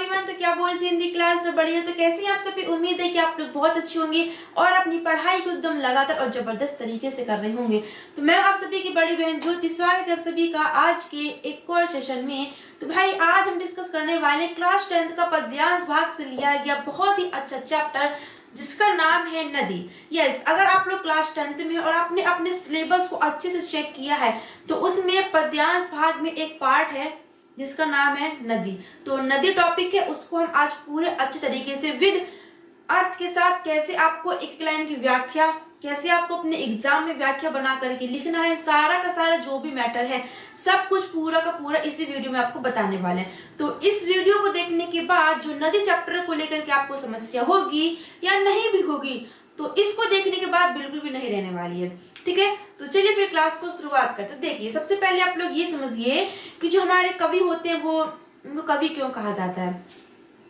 Everyone, तो क्या बोलते हैं हिंदी क्लास बढ़िया। तो कैसे हैं आप सभी? उम्मीद है कि आप लोग बहुत अच्छे होंगे और अपनी पढ़ाई को एकदम लगातार और जबरदस्त तरीके से कर रहे होंगे। तो मैं आप सभी की बड़ी बहन ज्योति, स्वागत है आप सभी का आज के एक और सेशन में। तो भाई आज हम डिस्कस करने वाले क्लास 10th का पद्यांश भाग से लिया गया बहुत ही अच्छा चैप्टर जिसका नाम है नदी। यस, अगर आप लोग क्लास 10th में और आपने अपने सिलेबस को अच्छे से चेक किया है तो उसमें पद्यांश भाग में एक पार्ट है जिसका नाम है नदी। तो नदी टॉपिक है, उसको हम आज पूरे अच्छे तरीके से विद अर्थ के साथ कैसे आपको एक लाइन की व्याख्या, कैसे आपको अपने एग्जाम में व्याख्या बना करके लिखना है, सारा का सारा जो भी मैटर है सब कुछ पूरा का पूरा इसी वीडियो में आपको बताने वाले हैं। तो इस वीडियो को देखने के बाद जो नदी चैप्टर को लेकर के आपको समस्या होगी या नहीं भी होगी तो इसको देखने के बाद बिल्कुल भी नहीं रहने वाली है। ठीक है, तो चलिए फिर क्लास को शुरुआत करते हैं। देखिए, सबसे पहले आप लोग ये समझिए कि जो हमारे कवि होते हैं वो उनको कवि क्यों कहा जाता है।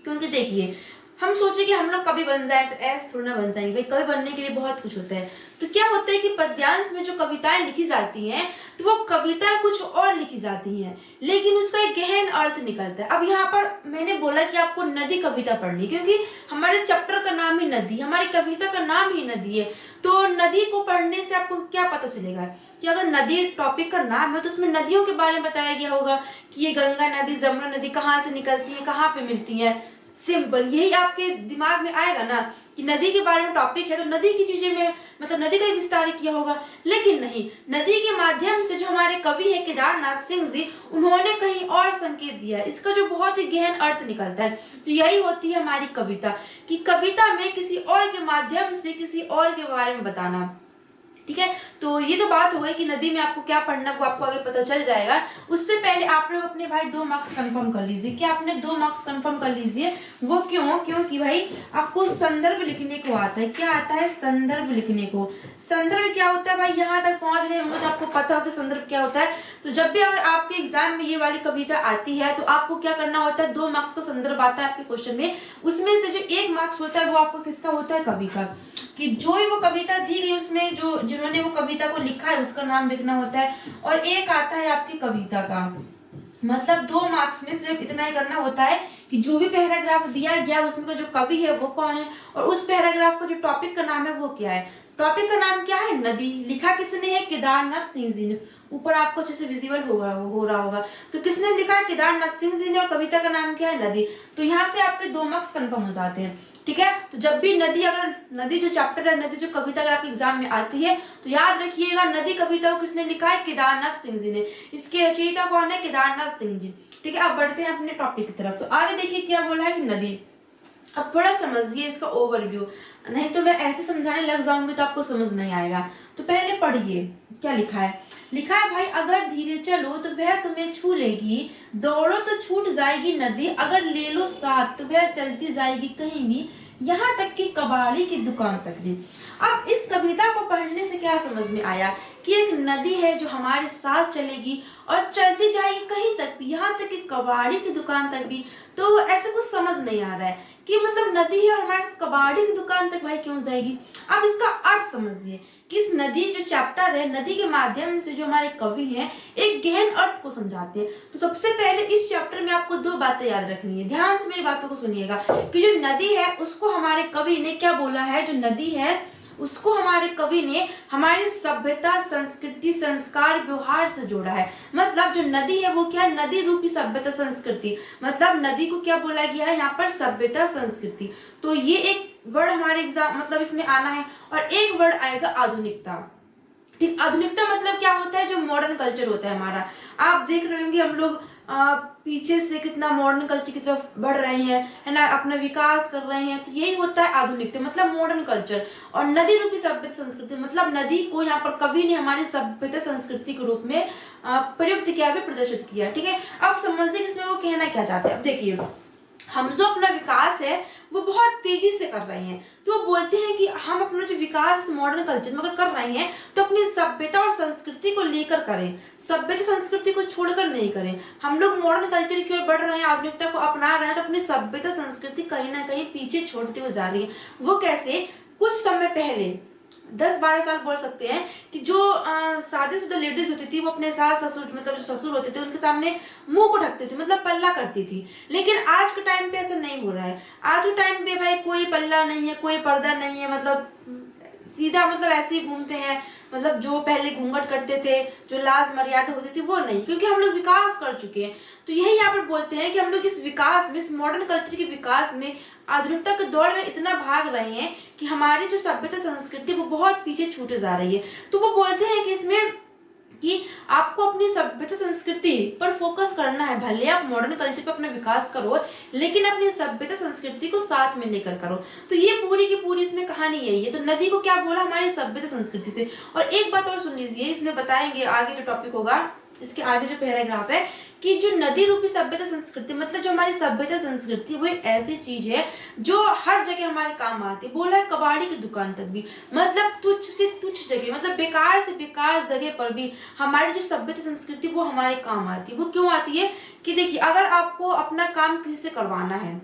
क्योंकि देखिए, हम सोचे कि हम लोग कवि बन जाए तो ऐसे थोड़ा ना बन जाएंगे भाई, कवि बनने के लिए बहुत कुछ होता है। तो क्या होता है कि पद्यांश में जो कविताएं लिखी जाती हैं तो वो कविताएं कुछ और लिखी जाती हैं लेकिन उसका एक गहन अर्थ निकलता है। अब यहाँ पर मैंने बोला कि आपको नदी कविता पढ़नी, क्योंकि हमारे चैप्टर का नाम ही नदी, हमारी कविता का नाम ही नदी है। तो नदी को पढ़ने से आपको क्या पता चलेगा कि अगर नदी टॉपिक का नाम है तो उसमें नदियों के बारे में बताया गया होगा कि ये गंगा नदी, जमुना नदी कहाँ से निकलती है, कहाँ पे मिलती है। सिंपल यही आपके दिमाग में आएगा ना कि नदी के बारे में टॉपिक है तो नदी की चीजें में मतलब नदी का ही विस्तार किया होगा। लेकिन नहीं, नदी के माध्यम से जो हमारे कवि है केदारनाथ सिंह जी, उन्होंने कहीं और संकेत दिया है। इसका जो बहुत ही गहन अर्थ निकलता है। तो यही होती है हमारी कविता कि कविता में किसी और के माध्यम से किसी और के बारे में बताना। ठीक है, तो ये तो बात हो गई कि नदी में आपको क्या पढ़ना वो आपको आगे पता चल जाएगा। उससे पहले आप लोग अपने भाई 2 मार्क्स कंफर्म कर लीजिए। क्या आपने 2 मार्क्स कंफर्म कर लीजिए। वो क्यों? क्योंकि भाई आपको संदर्भ लिखने को आता है। क्या आता है? संदर्भ लिखने को। संदर्भ क्या होता है भाई? यहाँ तक पहुंच गए होंगे तो आपको पता हो कि संदर्भ क्या होता है। तो जब भी अगर आपके एग्जाम में ये वाली कविता आती है तो आपको क्या करना होता है, 2 मार्क्स का संदर्भ आता है आपके क्वेश्चन में। उसमें से जो 1 मार्क्स होता है वो आपको किसका होता है? कवि का। कि जो ही वो कविता दी गई उसमें जो जिन्होंने वो कविता को लिखा है उसका नाम लिखना होता है। और 1 आता है आपकी कविता का। मतलब 2 मार्क्स में सिर्फ इतना ही करना होता है कि जो भी पैराग्राफ दिया गया उसमें का जो कवि है वो कौन है और उस पैराग्राफ का जो टॉपिक का नाम है वो क्या है। टॉपिक का नाम क्या है? नदी। लिखा किसने है? केदारनाथ सिंह जी ने। ऊपर आपको अच्छे से विजिबल हो रहा होगा। तो किसने लिखा है? केदारनाथ सिंह जी ने। और कविता का नाम क्या है? नदी। तो यहाँ से आपके 2 मार्क्स कंफर्म हो जाते हैं। ठीक है, तो जब भी नदी, अगर नदी जो चैप्टर है, नदी जो कविता अगर आपके एग्जाम में आती है तो याद रखिएगा नदी कविता को किसने लिखा है? केदारनाथ सिंह जी ने। इसके रचयिता कौन है? केदारनाथ सिंह जी। ठीक है, अब बढ़ते हैं अपने टॉपिक की तरफ। तो आगे देखिए क्या बोला है कि नदी। अब थोड़ा समझिए इसका ओवरव्यू, नहीं तो मैं ऐसे समझाने लग जाऊंगी तो आपको समझ नहीं आएगा। तो पहले पढ़िए क्या लिखा है। लिखा है भाई, अगर धीरे चलो तो वह तुम्हें छू लेगी, दौड़ो तो छूट जाएगी नदी, अगर ले लो साथ तो वह चलती जाएगी कहीं भी, यहाँ तक कि कबाड़ी की दुकान तक भी। अब इस कविता को पढ़ने से क्या समझ में आया कि एक नदी है जो हमारे साथ चलेगी और चलती जाएगी कहीं तक भी, यहाँ तक कि कबाड़ी की दुकान तक भी। तो ऐसा कुछ समझ नहीं आ रहा है कि मतलब नदी है और हमारे कबाड़ी की दुकान तक भाई क्यों जाएगी। अब इसका अर्थ समझिए कि इस नदी जो चैप्टर है, नदी के माध्यम से जो हमारे कवि हैं एक गहन अर्थ को समझाते हैं। तो सबसे पहले इस चैप्टर में आपको 2 बातें याद रखनी है। ध्यान से मेरी बातों को सुनिएगा कि जो नदी है उसको हमारे कवि ने क्या बोला है। जो नदी है उसको हमारे कवि ने हमारी सभ्यता, संस्कृति, संस्कार, व्यवहार से जोड़ा है। मतलब जो नदी है वो क्या है? नदी रूपी सभ्यता, संस्कृति। मतलब नदी को क्या बोला गया है यहाँ पर? सभ्यता, संस्कृति। तो ये एक वर्ड हमारे एग्जाम मतलब इसमें आना है। और एक वर्ड आएगा आधुनिकता। ठीक, आधुनिकता मतलब क्या होता है? जो मॉडर्न कल्चर होता है हमारा। आप देख रहे होंगे हम लोग पीछे से कितना मॉडर्न कल्चर की तरफ बढ़ रहे हैं, है ना, अपना विकास कर रहे हैं। तो यही होता है आधुनिकता, मतलब मॉडर्न कल्चर। और नदी रूपी सभ्यता, संस्कृति मतलब नदी को यहाँ पर कवि ने हमारी सभ्यता, संस्कृति के रूप में प्रयुक्त किया, प्रदर्शित किया। ठीक है, अब समझिए इसमें वो कहना क्या चाहते हैं। अब देखिए, हम जो अपना विकास है वो बहुत तेजी से कर रहे हैं। तो वो बोलते हैं कि हम अपना जो विकास मॉडर्न कल्चर में अगर कर रहे हैं तो अपनी सभ्यता और संस्कृति को लेकर करें, सभ्यता संस्कृति को छोड़कर नहीं करें। हम लोग मॉडर्न कल्चर की ओर बढ़ रहे हैं, आधुनिकता को अपना रहे हैं, तो अपनी सभ्यता संस्कृति कहीं ना कहीं पीछे छोड़ते हुए जा रही है। वो कैसे? कुछ समय पहले 10-12 साल बोल सकते हैं कि जो शादीशुदा लेडीज होती थी वो अपने सास ससुर मतलब जो ससुर होते थे उनके सामने मुंह को ढकती थी, मतलब पल्ला करती थी। लेकिन आज के टाइम पे ऐसा नहीं हो रहा है। आज के टाइम पे भाई कोई पल्ला नहीं है, कोई पर्दा नहीं है, मतलब सीधा मतलब ऐसे ही घूमते हैं। मतलब जो पहले घूंघट करते थे, जो लाज मर्यादा होती थी वो नहीं, क्योंकि हम लोग विकास कर चुके हैं। तो यही यहाँ पर बोलते हैं कि हम लोग इस विकास में, इस मॉडर्न कल्चर के विकास में, आधुनिकता के दौड़ में इतना भाग रहे हैं कि हमारी जो सभ्यता संस्कृति वो बहुत पीछे छूटे जा रही है। तो वो बोलते हैं कि इसमें कि आपको अपनी सभ्यता संस्कृति पर फोकस करना है। भले आप मॉडर्न कल्चर पर अपना विकास करो, लेकिन अपनी सभ्यता संस्कृति को साथ में लेकर करो। तो ये पूरी की पूरी इसमें कहानी यही है। तो नदी को क्या बोला, हमारी सभ्यता संस्कृति से। और एक बात और सुन लीजिए, इसमें बताएंगे आगे जो टॉपिक होगा, इसके आगे जो पैराग्राफ है, कि जो नदी रूपी सभ्यता संस्कृति, मतलब जो हमारी सभ्यता संस्कृति वो एक ऐसी चीज है जो हर जगह हमारे काम आती है। बोला है कबाड़ी की दुकान तक भी, मतलब तुच्छ से तुच्छ जगह, मतलब बेकार से बेकार जगह पर भी हमारी जो सभ्यता संस्कृति वो हमारे काम आती है। वो क्यों आती है कि देखिए, अगर आपको अपना काम किसी से करवाना है,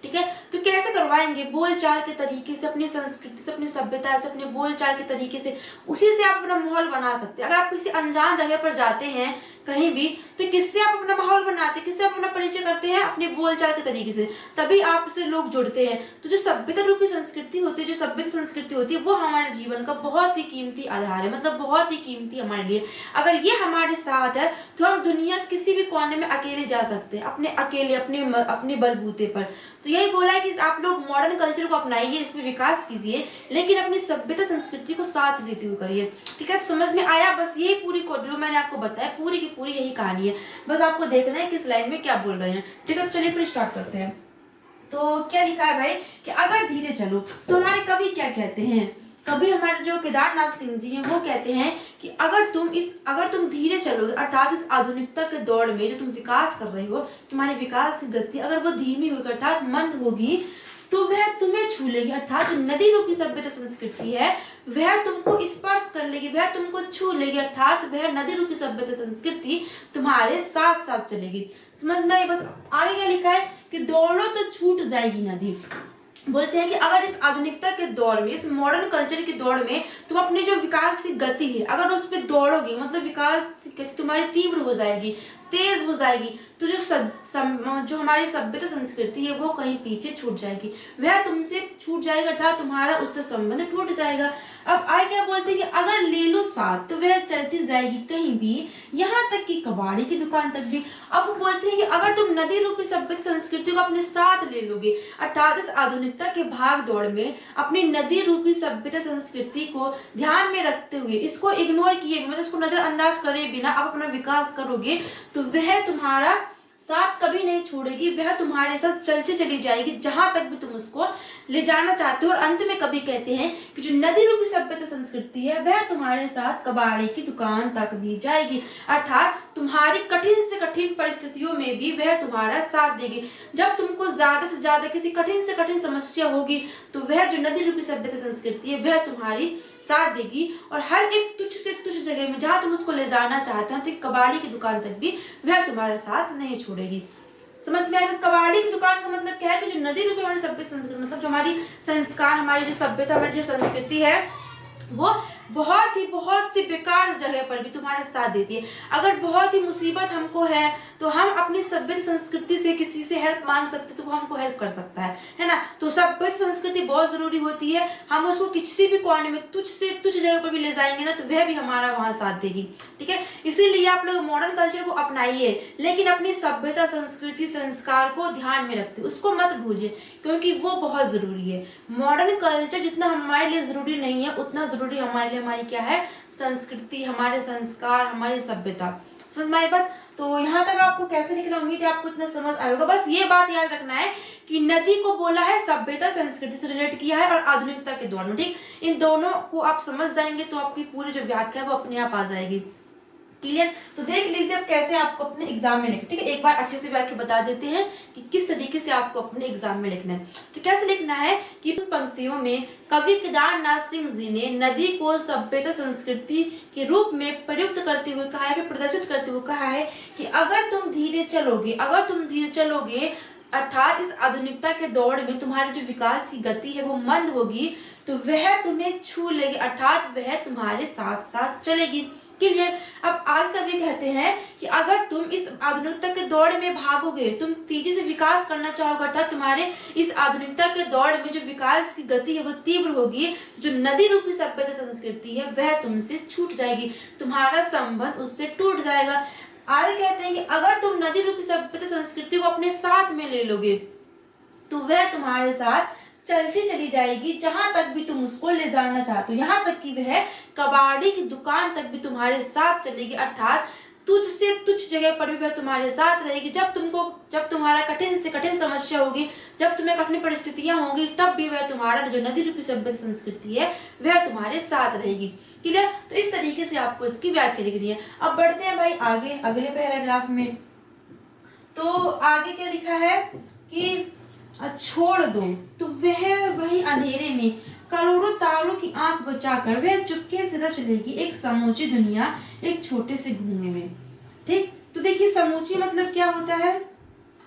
ठीक है, तो कैसे करवाएंगे, बोलचाल के तरीके से, अपनी संस्कृति से, अपनी सभ्यता से, अपने बोलचाल के तरीके से, उसी से आप अपना माहौल बना सकते हैं। अगर आप किसी अनजान जगह पर जाते हैं कहीं भी, तो किससे आप अपना माहौल बनाते हैं, किससे अपना परिचय करते हैं, अपने बोलचाल के तरीके से, तभी आपसे लोग जुड़ते हैं। तो जो सभ्यता रूपी संस्कृति होती है, जो सभ्यता संस्कृति होती है, वो हमारे जीवन का बहुत ही कीमती आधार है, मतलब बहुत ही कीमती हमारे लिए। अगर ये हमारे साथ है तो हम दुनिया के किसी भी कोने में अकेले जा सकते हैं, अपने अकेले, अपने बलबूते पर। तो यही बोला है कि आप लोग मॉडर्न कल्चर को अपनाइए, इसमें विकास कीजिए, लेकिन अपनी सभ्यता संस्कृति को साथ लेते हुए करिए। ठीक है, तो समझ में आया? बस यही पूरी जो मैंने आपको बताया, पूरी की पूरी यही कहानी है। बस आपको देखना है किस लाइन में क्या बोल रहे हैं। ठीक है, तो चलिए फिर स्टार्ट करते हैं। तो क्या लिखा है भाई कि अगर धीरे चलो, तो हमारे कवि क्या कहते हैं, कभी हमारे जो केदारनाथ सिंह जी हैं वो कहते हैं कि अगर तुम धीरे चलोगे, अर्थात इस आधुनिकता के दौड़ में जो तुम विकास कर रहे हो, तुम्हारे विकास की गति अगर वो धीमी होगी, अर्थात मंद होगी, तो वह तुम्हें छू लेगी। अर्थात जो नदी रूपी सभ्यता संस्कृति है वह तुमको स्पर्श कर लेगी, वह तुमको छू लेगी, अर्थात वह नदी रूपी सभ्यता संस्कृति तुम्हारे साथ साथ चलेगी। समझ में आई बात? आगे क्या लिखा है कि दौड़ो तो छूट जाएगी नदी। बोलते हैं कि अगर इस आधुनिकता के दौर में, इस मॉडर्न कल्चर के दौर में तुम अपने जो विकास की गति है अगर उस पर दौड़ोगे, मतलब विकास की गति तुम्हारी तीव्र हो जाएगी, तेज हो जाएगी, तो जो हमारी सभ्यता संस्कृति है वो कहीं पीछे छूट जाएगी, वह तुमसे छूट जाएगा, अर्थात तुम्हारा उससे संबंध टूट जाएगा। अब आगे क्या बोलते हैं कि अगर ले लो साथ तो वह चलती जाएगी कहीं भी, यहाँ तक कि कबाड़ी की दुकान तक भी। अब बोलते हैं कि अगर तुम नदी रूपी सभ्यता संस्कृति को अपने साथ ले लोगे, अर्थात इस आधुनिकता के भाग दौड़ में अपनी नदी रूपी सभ्यता संस्कृति को ध्यान में रखते हुए, इसको इग्नोर किए, मतलब इसको नजरअंदाज करे बिना आप अपना विकास करोगे, तो वह तुम्हारा साथ कभी नहीं छोड़ेगी, वह तुम्हारे साथ चलती चली जाएगी जहां तक भी तुम उसको ले जाना चाहते हो। और अंत में कभी कहते हैं कि जो नदी रूपी सभ्यता संस्कृति है वह तुम्हारे साथ कबाड़ी की दुकान तक भी जाएगी, अर्थात तुम्हारी कठिन से कठिन परिस्थितियों में भी वह तुम्हारा साथ देगी। जब तुमको ज्यादा से ज्यादा किसी कठिन से कठिन समस्या होगी तो वह जो नदी रूपी सभ्यता संस्कृति है वह तुम्हारी साथ देगी, और हर एक तुच्छ से तुच्छ जगह में जहां तुम उसको ले जाना चाहते हो, तो कबाड़ी की दुकान तक भी वह तुम्हारे साथ नहीं छोड़ेगी। समझ में आया? कबाड़ी की दुकान का मतलब क्या है कि जो नदी रूपी हमारी सभ्यता संस्कृति, मतलब जो हमारी संस्कार, हमारी जो सभ्यता, हमारी जो संस्कृति है वो बहुत सी बेकार जगह पर भी तुम्हारा साथ देती है। अगर बहुत ही मुसीबत हमको है तो हम अपनी सभ्यता संस्कृति से किसी से हेल्प मांग सकते, तो वो हमको हेल्प कर सकता है ना। तो सभ्यता संस्कृति बहुत जरूरी होती है। हम उसको किसी भी कोने में तुच्छ से तुच्छ जगह पर भी ले जाएंगे ना, तो वह भी हमारा वहां साथ देगी। ठीक है, इसीलिए आप लोग मॉडर्न कल्चर को अपनाइए, लेकिन अपनी सभ्यता संस्कृति संस्कार को ध्यान में रखते, उसको मत भूलिए, क्योंकि वो बहुत जरूरी है। मॉडर्न कल्चर जितना हमारे लिए जरूरी नहीं है, उतना जरूरी हमारे लिए हमारी क्या है, संस्कृति, हमारे संस्कार, हमारी सभ्यता। समझ में आई बात? तो यहाँ तक आपको कैसे लिखना, उम्मीद है आपको इतना समझ आया होगा। बस ये बात याद रखना है कि नदी को बोला है सभ्यता संस्कृति से रिलेट किया है, और आधुनिकता के दौर में। ठीक, इन दोनों को आप समझ जाएंगे तो आपकी पूरी जो व्याख्या है वो अपने आप आ जाएगी। क्लियर? तो देख लीजिए अब कैसे आपको अपने एग्जाम में लिखना। ठीक है, एक बार अच्छे से व्याख्या बता देते हैं कि किस तरीके से आपको अपने एग्जाम में लिखना है। तो कैसे लिखना है कि इन पंक्तियों में कवि केदारनाथ सिंह जी ने नदी को सभ्यता संस्कृति के रूप में प्रयुक्त करते हुए कहा है, फिर प्रदर्शित करते हुए कहा है कि अगर तुम धीरे चलोगे अर्थात इस आधुनिकता के दौर में तुम्हारी जो विकास की गति है वो मंद होगी, तो वह तुम्हें छू लेगी, अर्थात वह तुम्हारे साथ साथ चलेगी। क्लियर। अब आगे कभी कहते हैं कि अगर तुम इस आधुनिकता के दौड़ में भागोगे, तुम तेजी से विकास करना चाहोगे, अर्थात तुम्हारे इस आधुनिकता के दौड़ में जो विकास की गति है वो तीव्र होगी, जो नदी रूपी सभ्यता संस्कृति है वह तुमसे छूट जाएगी, तुम्हारा संबंध उससे टूट जाएगा। आगे कहते हैं कि अगर तुम नदी रूपी सभ्यता संस्कृति को अपने साथ में ले लोगे, तो वह तुम्हारे साथ चलती चली जाएगी जहां तक भी तुम उसको ले जाना चाहते हो, यहाँ तक कि वह कबाड़ी की दुकान तक भी तुम्हारे साथ चलेगी, अर्थात तुझ से तुझ जगह पर भी वह तुम्हारे साथ रहेगी। जब तुम्हारा कठिन से कठिन समस्या होगी, जब तुम्हें कठिन परिस्थितियां होंगी, तब भी वह तुम्हारा जो नदी रूपी सभ्यता संस्कृति है वह तुम्हारे साथ रहेगी। क्लियर। तो इस तरीके से आपको इसकी व्याख्या लिखनी है। अब बढ़ते हैं भाई आगे अगले पैराग्राफ में। तो आगे क्या लिखा है कि छोड़ दो तो वह वही अंधेरे में करोड़ों तारों की आंख बचाकर वह चुपके से रच लेगी एक समूची दुनिया एक छोटे से घूंगे में। ठीक। तो देखिए समूची मतलब क्या होता है?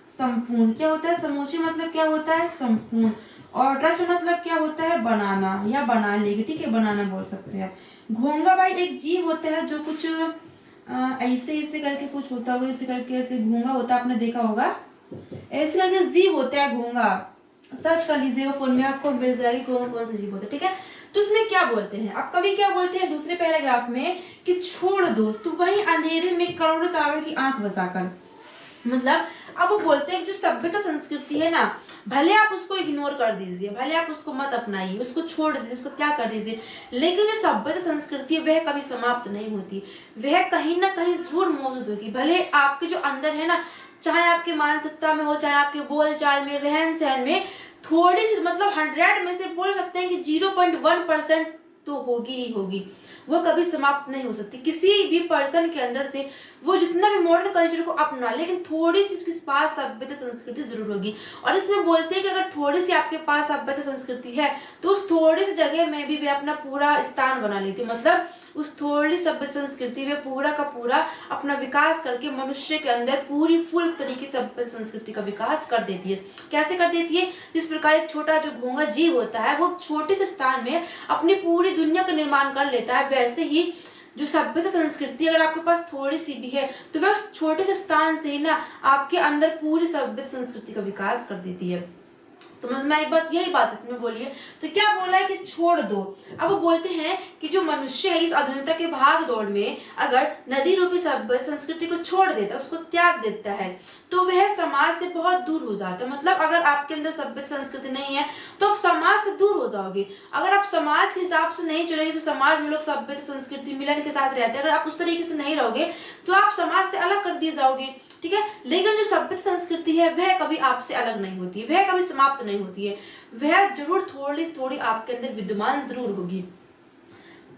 संपूर्ण। क्या होता है? समूची मतलब क्या होता है? संपूर्ण। और रच मतलब क्या होता है? बनाना या बना लेगी। ठीक है, बनाना बोल सकते हैं। घोंगा भाई एक जीव होता है जो कुछ ऐसे ऐसे करके कुछ होता होगा, ऐसे करके ऐसे घोंगा होता है, आपने देखा होगा, ऐसे करके जीव होता है घोंगा। सर्च कर लीजिएगा फोन में, आपको मिल जाएगी कौन कौन सा जीव होता है। ठीक है। तो इसमें क्या बोलते हैं, अब कभी क्या बोलते हैं दूसरे पैराग्राफ में कि छोड़ दो तो वही अंधेरे में करोड़ों तारों की आंख बसाकर, मतलब अब वो बोलते हैं जो सभ्यता संस्कृति है ना, भले आप उसको इग्नोर कर दीजिए, भले आप उसको मत अपनाइए, उसको छोड़ दीजिए, उसको त्याग कर दीजिए, लेकिन जो सभ्यता संस्कृति है वह कभी समाप्त नहीं होती, वह कहीं ना कहीं जरूर मौजूद होगी। भले आपके जो अंदर है ना, चाहे आपके मानसिकता में हो, चाहे आपके बोल चाल में, रहन सहन में, थोड़ी सी मतलब 100 में से बोल सकते हैं कि 0.1% तो होगी ही होगी, वो कभी समाप्त नहीं हो सकती। किसी भी पर्सन के अंदर से वो जितना भी मॉडर्न कल्चर को अपना, लेकिन थोड़ी सी उसके पास सभ्यता संस्कृति जरूर होगी। और इसमें बोलते हैं कि अगर थोड़ी सी आपके पास सभ्यता संस्कृति है तो उस थोड़ी सी जगह में भी वे अपना पूरा स्थान बना लेती है, मतलब उस थोड़ी सभ्यता संस्कृति में पूरा का पूरा अपना विकास करके मनुष्य के अंदर पूरी फुल तरीके से सभ्यता संस्कृति का विकास कर देती है। कैसे कर देती है? जिस प्रकार एक छोटा जो घोंगा जीव होता है वो छोटे से स्थान में अपनी पूरी दुनिया का निर्माण कर लेता है, वैसे ही जो सभ्यता संस्कृति अगर आपके पास थोड़ी सी भी है तो वह उस छोटे से स्थान से ही ना आपके अंदर पूरी सभ्यता संस्कृति का विकास कर देती है। समझ में आई बात? यही बात इसमें बोली है। तो क्या बोला है कि छोड़ दो। अब वो बोलते हैं कि जो मनुष्य है इस आधुनिकता के भाग दौड़ में अगर नदी रूपी सभ्यता संस्कृति को छोड़ देता है, उसको त्याग देता है, तो वह समाज से बहुत दूर हो जाता है। मतलब अगर आपके अंदर सभ्यता संस्कृति नहीं है तो आप समाज से दूर हो जाओगे। अगर आप समाज के हिसाब से नहीं चलेंगे, जो समाज में लोग सभ्यता संस्कृति मिलन के साथ रहते हैं, अगर आप उस तरीके से नहीं रहोगे तो आप समाज से अलग कर दिए जाओगे। ठीक है। लेकिन जो सभ्यता संस्कृति है वह कभी आपसे अलग नहीं होती है, वह कभी समाप्त नहीं होती है, वह जरूर थोड़ी थोड़ी आपके अंदर विद्यमान जरूर होगी।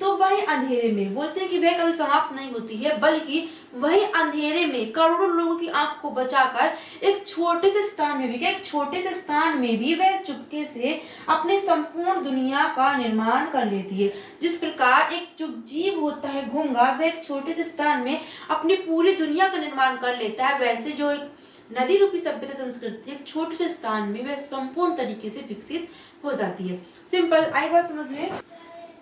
तो वही अंधेरे में बोलते हैं कि वह कभी समाप्त नहीं होती है, बल्कि वही अंधेरे में करोड़ों लोगों की आंख को बचाकर एक छोटे से स्थान में भी, एक छोटे से स्थान में भी वह चुपके से अपने संपूर्ण दुनिया का निर्माण कर लेती है। जिस प्रकार एक जो जीव होता है घोंगा, वह एक छोटे से स्थान में अपनी पूरी दुनिया का निर्माण कर लेता है, वैसे जो एक नदी रूपी सभ्यता संस्कृति एक छोटे से स्थान में वह संपूर्ण तरीके से विकसित हो जाती है। सिंपल। आई बात समझ में?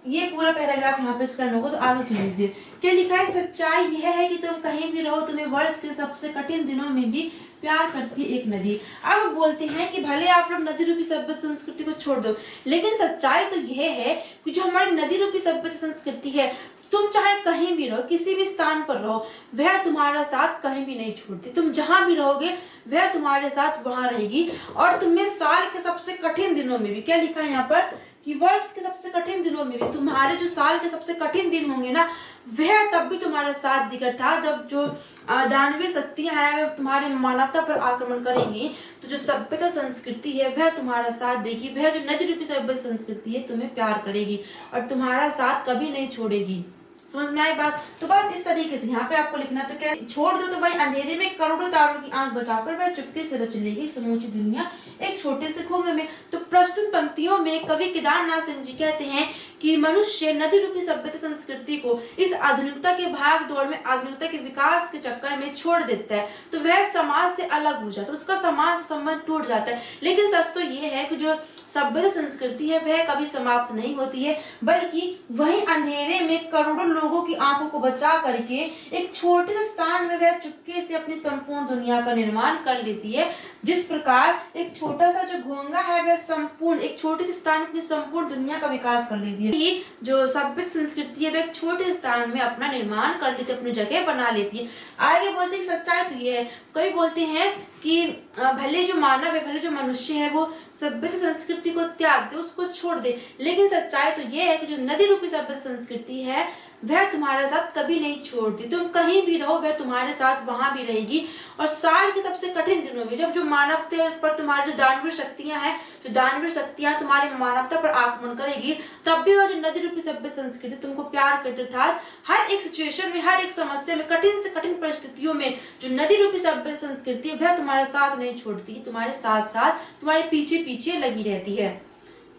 ये पूरा पैराग्राफ यहाँ पे स्कैन होगा, तो आगे सुन लीजिए। क्या लिखा है? सच्चाई यह है कि तुम कहीं भी रहो, तुम्हें वर्ष के सबसे कठिन दिनों में भी प्यार करती है एक नदी। अब बोलते हैं कि भले आप लोग नदी रूपी सभ्यता संस्कृति को छोड़ दो, लेकिन सच्चाई तो यह है कि जो हमारी नदी रूपी सभ्यता संस्कृति है, तुम चाहे कहीं भी रहो, किसी भी स्थान पर रहो, वह तुम्हारा साथ कहीं भी नहीं छोड़ती। तुम जहां भी रहोगे वह तुम्हारे साथ वहां रहेगी। और तुम्हें साल के सबसे कठिन दिनों में भी, क्या लिखा है यहाँ पर, कि वर्ष के सबसे कठिन दिनों में भी, तुम्हारे जो साल के सबसे कठिन दिन होंगे ना, वह तब भी तुम्हारे साथ दिखा था। जब जो दानवीर शक्तियां हैं वह तुम्हारे मानवता पर आक्रमण करेंगी, तो जो सभ्यता संस्कृति है वह तुम्हारा साथ देगी। वह जो नदी रूपी सभ्यता संस्कृति है तुम्हें प्यार करेगी और तुम्हारा साथ कभी नहीं छोड़ेगी। समझ में आई बात? तो बस इस तरीके से यहाँ पे आपको लिखना, तो क्या छोड़ दो तो भाई अंधेरे में करोड़ों तारों की आंख बचाकर वह चुपके से रच लेगी समूची दुनिया एक छोटे से खोगे में। तो प्रस्तुत पंक्तियों में कवि केदारनाथ सिंह जी कहते हैं कि मनुष्य नदी रूपी सभ्यता संस्कृति को इस आधुनिकता के भाग दौड़ में, आधुनिकता के विकास के चक्कर में छोड़ देता है तो वह समाज से अलग हो जाता है, उसका समाज से संबंध टूट जाता है। लेकिन सच तो ये है कि जो सभ्यता संस्कृति है वह कभी समाप्त नहीं होती है, बल्कि वही अंधेरे में करोड़ों लोगों की आंखों को बचा करके एक छोटे से स्थान में वह चुपके से अपनी संपूर्ण दुनिया का निर्माण कर लेती है। जिस प्रकार एक छोटा सा जो घोंघा है वह संपूर्ण एक छोटे से स्थान में अपनी संपूर्ण दुनिया का विकास कर लेती है, ये जो सभ्यता संस्कृति है वह एक छोटे स्थान में अपना निर्माण कर लेती है, अपनी जगह बना लेती है। आगे बोलते हैं सच्चाई तो ये है, कई बोलते हैं कि भले जो मानव है, भले जो मनुष्य है वो सभ्यता संस्कृति को त्याग दे, उसको छोड़ दे, लेकिन सच्चाई तो ये है कि जो नदी रूपी सभ्यता संस्कृति है वह तुम्हारे साथ कभी नहीं छोड़ती। तुम कहीं भी रहो वह तुम्हारे साथ वहां भी रहेगी। और साल के सबसे कठिन दिनों में जब जो मानवता पर तुम्हारी जो दानवीर शक्तियां हैं, जो दानवीर शक्तियां तुम्हारी मानवता पर आक्रमण करेगी, तब भी वह जो नदी रूपी सभ्यता संस्कृति तुमको प्यार करती, अर्थात हर एक सिचुएशन में, हर एक समस्या में, कठिन से कठिन परिस्थितियों में जो नदी रूपी सभ्यता संस्कृति है वह तुम्हारे साथ नहीं छोड़ती, तुम्हारे साथ साथ तुम्हारे पीछे पीछे लगी रहती है।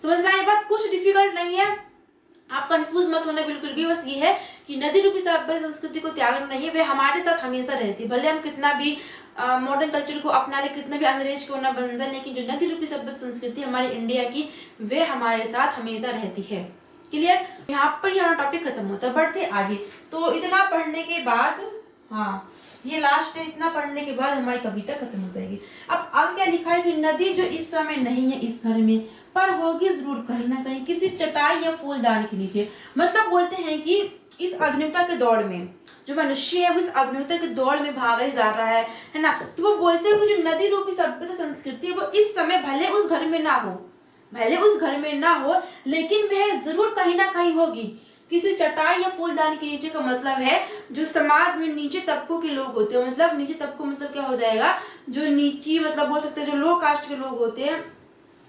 समझ में आई बात? कुछ डिफिकल्ट नहीं है, आप कंफ्यूज मत होना बिल्कुल भी। बस ये है कि नदी रूपी सभ्यता संस्कृति को त्यागना नहीं है, वे हमारे साथ हमेशा रहती है। भले हम कितना भी मॉडर्न कल्चर को अपना ले, कितना भी अंग्रेज को ना बन जाए, लेकिन जो नदी रूपी सभ्यता संस्कृति हमारी इंडिया की वे हमारे साथ हमेशा रहती है। क्लियर? यहाँ पर हमारा टॉपिक खत्म होता है, बढ़ते आगे। तो इतना पढ़ने के बाद, हाँ ये लास्ट है, इतना पढ़ने के बाद हमारी कविता खत्म हो जाएगी। अब आगे क्या लिखा है कि नदी जो इस समय नहीं है इस घर में, पर होगी जरूर कहीं ना कहीं किसी चटाई या फूलदान के नीचे। मतलब बोलते हैं कि इस आधुनिकता के दौड़ में जो मनुष्य है वो इस आधुनिकता के दौड़ में भागा ही जा रहा है ना। तो वो बोलते हैं कि जो नदी रूपी सभ्यता संस्कृति है वो इस समय भले उस घर में ना हो, भले उस घर में ना हो, लेकिन वह जरूर कहीं ना कहीं होगी किसी चटाई या फूलदान के नीचे। का मतलब है जो समाज में नीचे तबकों के लोग होते हैं, मतलब नीचे तबकों मतलब क्या हो जाएगा, जो नीची मतलब बोल सकते हैं जो लो कास्ट के लोग होते हैं,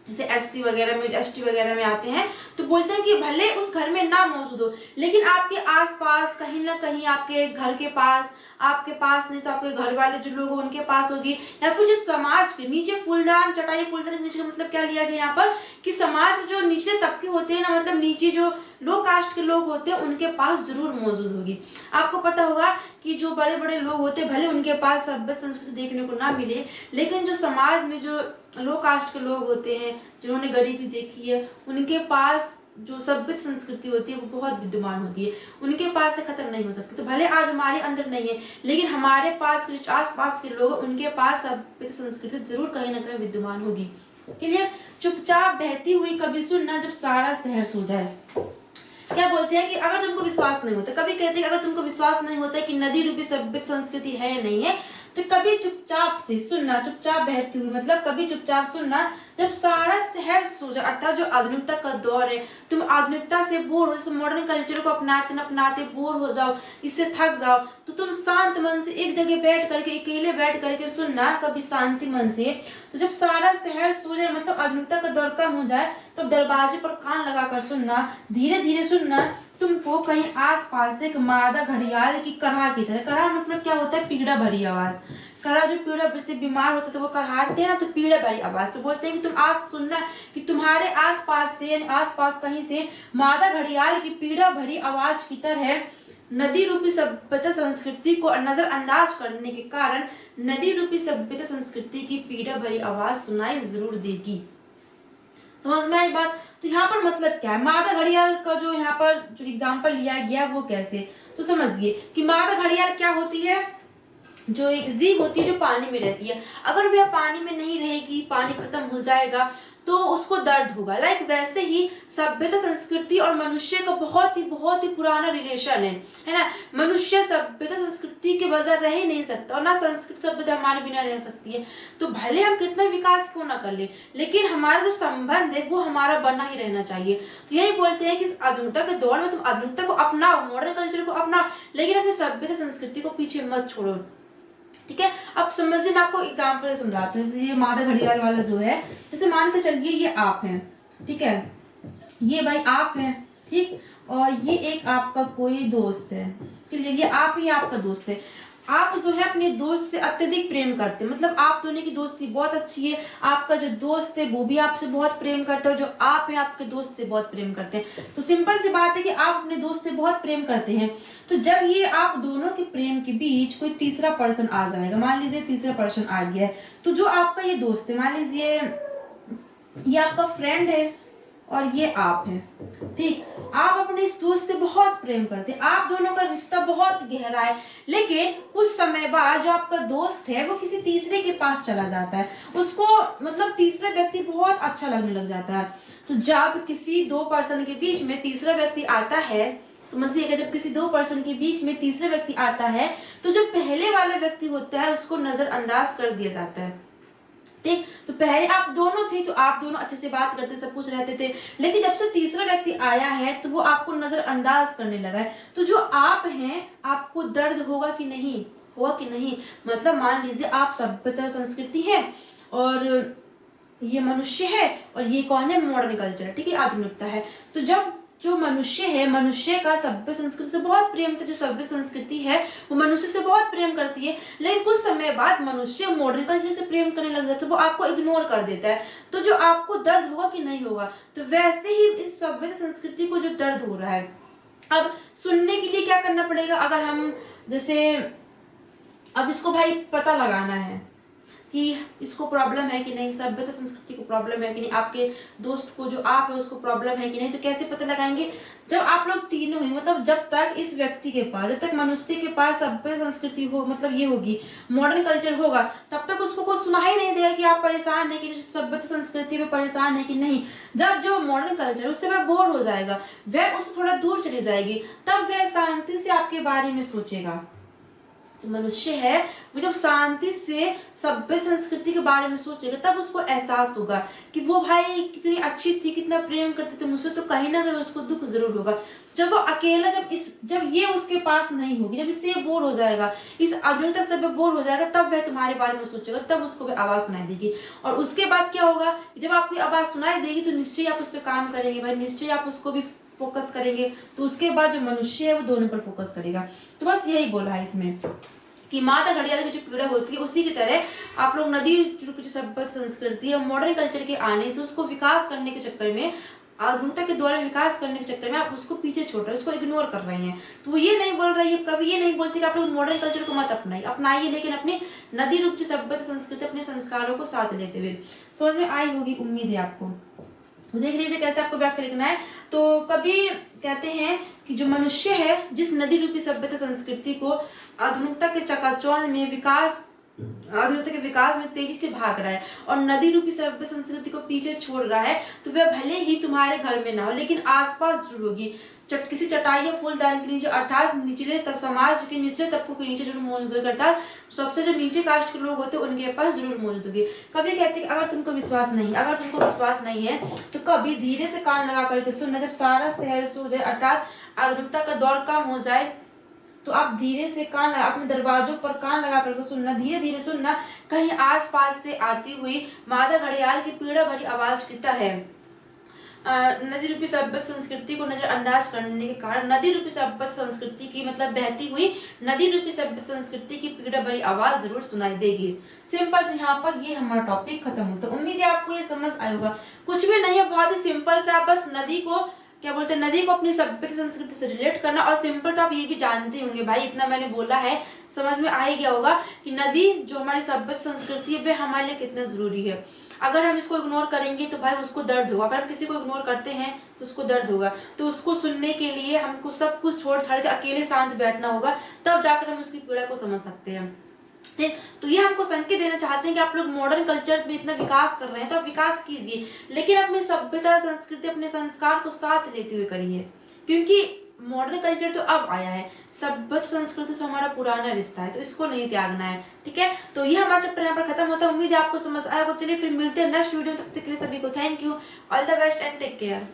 जैसे एससी वगैरह में, एसटी वगैरह में आते हैं, तो बोलते हैं कि भले उस घर में ना मौजूद हो, लेकिन आपके आसपास कहीं ना कहीं, आपके घर के पास, आपके पास नहीं तो आपके घर वाले जो लोग उनके पास होगी, या फिर जो समाज के नीचे फूलदान, चटाई फूलदान के नीचे का मतलब क्या लिया गया यहाँ पर कि समाज के जो निचले तबके होते हैं ना, मतलब नीचे जो लो कास्ट के लोग होते हैं उनके पास जरूर मौजूद होगी। आपको पता होगा कि जो बड़े बड़े लोग होते हैं भले उनके पास सभ्यता संस्कृति देखने को ना मिले, लेकिन जो समाज में जो लो कास्ट के लोग होते हैं, जिन्होंने गरीबी देखी है, उनके पास जो सभ्यता संस्कृति होती है वो बहुत विद्यमान होती है, उनके पास से खत्म नहीं हो सकती। तो भले आज हमारे अंदर नहीं है, लेकिन हमारे पास जो आस पास के लोग उनके पास सभ्यता संस्कृति जरूर कहीं ना कहीं विद्यमान होगी। क्लियर? चुपचाप बहती हुई कभी सुनना जब सारा शहर सो जाए। क्या बोलते हैं कि अगर तुमको विश्वास नहीं होता, कभी कहते हैं अगर तुमको विश्वास नहीं होता कि नदी रूपी सभ्यता संस्कृति है या नहीं है, तो कभी चुपचाप से सुनना, चुपचाप बहती हुई मतलब कभी चुपचाप सुनना जब सारा शहर सो जाए, अर्थात जो आधुनिकता का दौर है, तुम आधुनिकता से बोर हो, जैसे मॉडर्न कल्चर को अपनाते अपनाते बोर हो जाओ, इससे थक जाओ, तो तुम शांत मन से एक जगह बैठ करके, अकेले बैठ करके सुनना कभी शांति मन से। तो जब सारा शहर सो जाए मतलब आधुनिकता का दौर कम हो जाए, तो दरवाजे पर कान लगाकर सुनना, धीरे धीरे सुनना, तुमको कहीं आस पास से एक मादा घड़ियाल की करहा की तरह, करहा मतलब क्या होता है, पीड़ा भरी आवाज, करहा जो पीड़ा से बीमार होता है तो वो करहाते हैं ना, तो पीड़ा भरी आवाज। तो बोलते हैं कि तुम आज सुनना कि तुम्हारे आस पास से, आस पास कहीं से मादा घड़ियाल की पीड़ा भरी आवाज की तरह नदी रूपी सभ्यता संस्कृति को नजरअंदाज करने के कारण नदी रूपी सभ्यता संस्कृति की पीड़ा भरी आवाज सुनाई जरूर देगी। समझ में आई बात? तो यहाँ पर मतलब क्या है, मादा घड़ियाल का जो यहाँ पर जो एग्जाम्पल लिया गया वो कैसे, तो समझिए कि मादा घड़ियाल क्या होती है, जो एक जीव होती है जो पानी में रहती है। अगर वह पानी में नहीं रहेगी, पानी खत्म हो जाएगा तो उसको दर्द होगा। लाइक वैसे ही सभ्यता संस्कृति और मनुष्य का बहुत ही पुराना रिलेशन है ना। मनुष्य सभ्यता संस्कृति के बगैर रह ही नहीं सकता, और ना संस्कृत सभ्यता हमारे बिना रह सकती है। तो भले हम कितना विकास क्यों ना कर ले, लेकिन हमारा जो संबंध है वो हमारा बना ही रहना चाहिए। तो यही बोलते हैं कि आधुनिकता के दौर में तुम आधुनिकता को अपनाओ, मॉडर्न कल्चर को अपनाओ, लेकिन अपनी सभ्यता संस्कृति को पीछे मत छोड़ो। ठीक है? अब समझिए, मैं आपको एग्जाम्पल समझाती हूँ। जैसे ये मादा घड़ियाल वाला जो है, जैसे मान के चलिए ये आप हैं, ठीक है, ये भाई आप हैं, ठीक, और ये एक आपका कोई दोस्त है, ये आप ही आपका दोस्त है। आप जो है अपने दोस्त से अत्यधिक प्रेम करते हैं, मतलब आप दोनों की दोस्ती बहुत अच्छी है, आपका जो दोस्त है वो भी आपसे बहुत प्रेम करता है, और जो आप हैं आपके दोस्त से बहुत प्रेम करते हैं। तो सिंपल सी बात है कि आप अपने दोस्त से बहुत प्रेम करते हैं। तो जब ये आप दोनों के प्रेम के बीच कोई तीसरा पर्सन आ जाएगा, मान लीजिए तीसरा पर्सन आ गया है, तो जो आपका ये दोस्त है, मान लीजिए ये आपका फ्रेंड है और ये आप हैं, ठीक, आप अपने इस दोस्त से बहुत प्रेम करते हैं, आप दोनों का रिश्ता बहुत गहरा है, लेकिन कुछ समय बाद जो आपका दोस्त है वो किसी तीसरे के पास चला जाता है, उसको मतलब तीसरा व्यक्ति बहुत अच्छा लगने लग जाता है। तो जब किसी दो पर्सन के बीच में तीसरा व्यक्ति आता है, समझिएगा, जब किसी दो पर्सन के बीच में तीसरा व्यक्ति आता है तो जो पहले वाला व्यक्ति होता है उसको नजरअंदाज कर दिया जाता है, ठीक। तो पहले आप दोनों थे तो आप दोनों अच्छे से बात करते, सब कुछ रहते थे, लेकिन जब से तीसरा व्यक्ति आया है तो वो आपको नजरअंदाज करने लगा है। तो जो आप हैं आपको दर्द होगा कि नहीं, होगा कि नहीं, मतलब मान लीजिए आप सभ्यता संस्कृति है और ये मनुष्य है, और ये कौन है, मॉडर्न कल्चर है, ठीक है, आधुनिकता है। तो जब जो मनुष्य है, मनुष्य का सभ्य संस्कृति से बहुत प्रेम था, जो सभ्य संस्कृति है वो मनुष्य से बहुत प्रेम करती है, लेकिन कुछ समय बाद मनुष्य मॉडर्न कल्चर से प्रेम करने लग जाता है, वो आपको इग्नोर कर देता है। तो जो आपको दर्द होगा कि नहीं होगा, तो वैसे ही इस सभ्य संस्कृति को जो दर्द हो रहा है, अब सुनने के लिए क्या करना पड़ेगा, अगर हम जैसे अब इसको भाई पता लगाना है कि इसको प्रॉब्लम है कि नहीं, सभ्यता संस्कृति को प्रॉब्लम है कि नहीं, आपके दोस्त को जो आप है उसको प्रॉब्लम है कि नहीं, तो कैसे पता लगाएंगे, जब आप लोग तीनों ही, मतलब जब तक इस व्यक्ति के पास, जब तक मनुष्य के पास सभ्य संस्कृति हो, मतलब ये होगी मॉडर्न कल्चर होगा, तब तक उसको कोई सुना ही नहीं देगा कि आप परेशान है कि सभ्यता संस्कृति में परेशान है कि नहीं। जब जो मॉडर्न कल्चर उससे वह बोर हो जाएगा, वह उससे थोड़ा दूर चली जाएगी, तब वह शांति से आपके बारे में सोचेगा। जो मनुष्य है वो जब शांति से सभ्य संस्कृति के बारे में सोचेगा तब उसको एहसास होगा कि वो भाई कितनी अच्छी थी, कितना प्रेम करते थे मुझसे, तो कहीं ना कहीं उसको दुख जरूर होगा। जब वो अकेला, जब ये उसके पास नहीं होगी, जब इससे ये बोर हो जाएगा, इस आधुनिकता से बोर हो जाएगा, तब वह तुम्हारे बारे में सोचेगा, तब उसको वह आवाज सुनाई देगी। और उसके बाद क्या होगा, जब आपकी आवाज सुनाई देगी तो निश्चय आप उस पर काम करेंगे भाई, निश्चय आप उसको भी फोकस करेंगे, तो उसके बाद जो मनुष्य है वो दोनों पर फोकस करेगा। तो बस यही बोला है इसमें कि माता घड़ियाल की जो पीड़ा होती है उसी की तरह आप लोग नदी जो सभ्यता संस्कृति और मॉडर्न कल्चर के आने से उसको विकास करने के चक्कर में, आधुनिकता के द्वारा विकास करने के चक्कर में आप उसको पीछे छोड़ रहे हैं, उसको इग्नोर कर रहे हैं। तो वो ये नहीं बोल रही है, कभी ये नहीं बोलती कि आप लोग मॉडर्न कल्चर को मत अपनाइए, लेकिन अपनी नदी रूप की सभ्यता संस्कृति, अपने संस्कारों को साथ लेते हुए। समझ में आई होगी, उम्मीद है आपको। देख लीजिए कैसे आपको व्याख्या लिखना है। तो कभी कहते हैं कि जो मनुष्य है जिस नदी रूपी सभ्यता संस्कृति को आधुनिकता के चकाचौंध में आधुनिकता के विकास में तेजी से भाग रहा है और नदी रूपी सभ्य संस्कृति को पीछे छोड़ रहा है, तो वह भले ही तुम्हारे घर में ना हो लेकिन आसपास जरूर होगी, किसी चटाई या फूलदान के नीचे, अर्थात निचले तब समाज के निचले तबकों के नीचे जरूर मौजूद होगी, अर्थात सबसे जो नीचे कास्ट के लोग होते हैं उनके पास जरूर मौजूद होगी। कभी कहते हैं अगर तुमको विश्वास नहीं है तो कभी धीरे से कान लगा करके सुनना, जब सारा शहर सो जाए, अर्थात आधुनिकता का दौर कम हो जाए, तो आप धीरे से कान लगा, अपने दरवाजों पर कान लगा करके सुनना, धीरे धीरे सुनना, कहीं आसपास से आती हुई माता घड़ियाल की पीड़ा भरी आवाज की तरह नदी रूपी सभ्यता संस्कृति को नजरअंदाज करने के कारण नदी रूपी सभ्यता संस्कृति की, मतलब बहती हुई नदी रूपी सभ्यता संस्कृति की पीड़ा भरी आवाज जरूर सुनाई देगी। सिंपल। तो यहाँ पर ये हमारा टॉपिक खत्म होता है। उम्मीद है आपको ये समझ आया होगा। कुछ भी नहीं है, बहुत ही सिंपल से आप बस नदी को क्या बोलते हैं, नदी को अपनी सभ्यता संस्कृति से रिलेट करना। और सिंपल तो आप ये भी जानते होंगे भाई, इतना मैंने बोला है समझ में आ ही गया होगा कि नदी जो हमारी सभ्यता संस्कृति है वह हमारे लिए कितना जरूरी है। अगर हम इसको इग्नोर करेंगे तो भाई उसको दर्द होगा, अगर हम किसी को इग्नोर करते हैं तो उसको दर्द होगा। तो उसको सुनने के लिए हमको सब कुछ छोड़ छाड़ के अकेले शांत बैठना होगा, तब जाकर हम उसकी पीड़ा को समझ सकते हैं। ठीक, तो ये हमको संकेत देना चाहते हैं कि आप लोग मॉडर्न कल्चर में इतना विकास कर रहे हैं तो आप विकास कीजिए, लेकिन अपनी सभ्यता संस्कृति अपने संस्कार को साथ लेते हुए करिए, क्योंकि मॉडर्न कल्चर तो अब आया है, सभ्यता संस्कृति से हमारा पुराना रिश्ता है, तो इसको नहीं त्यागना है। ठीक है, तो ये हमारा चैप्टर यहाँ पर खत्म होता है। उम्मीद है आपको समझ आया होगा। चलिए फिर मिलते हैं नेक्स्ट वीडियो में, तब तक के लिए सभी को thank you, all the best and take care.